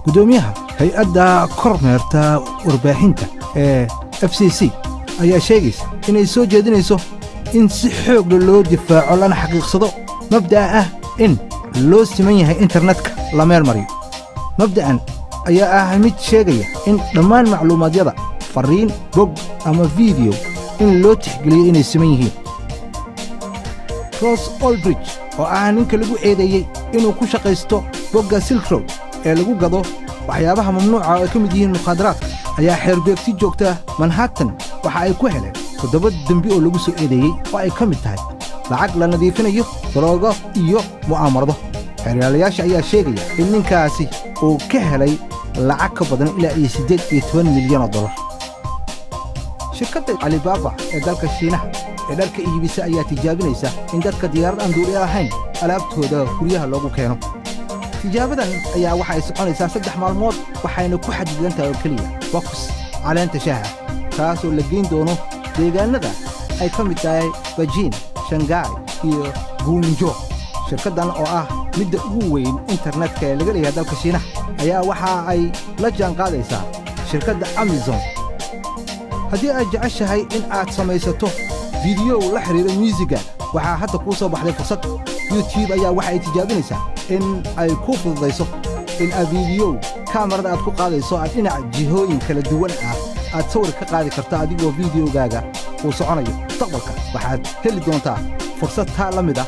gudoomiyaha hay-adda kormeerta warbaahinta ee FCC ayaa sheegaysa inay soo jeedinayso in si xoog loo difaaco lana xaqiiqsado mabda'a ah in loo siman yahay internetka la meel mariyo mabda'an ayaa ah mid sheegaya in dhammaan macluumaadyada fariin bog ama video in loo tixgeliyo inay siman yihiin Ross Ulbricht oo ah ninka lagu eedeeyay inuu ku shaqaysto bogga Silk Road ee lagu gado waxyaabaha mamnuuca oo ka mid yihiin mukhadaraadka ayaa xeerbeegti joogta Manhattan waxa ay ku heleen 7 dambi oo lagu soo eedeeyay oo ay ka mid tahay lacag la nadiifinayo daroogo iyo mu'aamarado xeeryaalayaasha ayaa sheegaya in ninkaasi uu ka helay lacag ka badan ilaa 18 milyan oo dollar shirkadda Alibaba ee dalka Shiinaha ee dharka iibisa ayaa tijaabinaysa in dadka diyaarad aan duuliye lahayn alaabtooda guryaha loogu keeno tijaabadan ayaa waxa ay soconaysaa 3 maalmood waxayna ku xadidan tahay oo kaliya box caleenta shaaha taasoo la geyn doono deegaanada ay ka mid tahay Beijing, Shanghai iyo Guangzhou shirkaddan oo ah midda ugu weyn internetka ee laga leeyahay dalka Shiinaha ayaa waxa ay la jaan qaadaysaa shirkadda Amazon haddii aad jeceshahay in aad samaysato video la xiriira musiga waxaa hadda ku soo baxday fursad YouTube ayaa waxa ay tijaabinaysaa in ay ku fududayso in video kamarada aad ku qaadayso aad dhinac jihooyin kala duwan aad sawir ka qaadi karto adigoo videogaaga uu soconayo mustaqbalka waxaad heli doontaa fursad taa la mid ah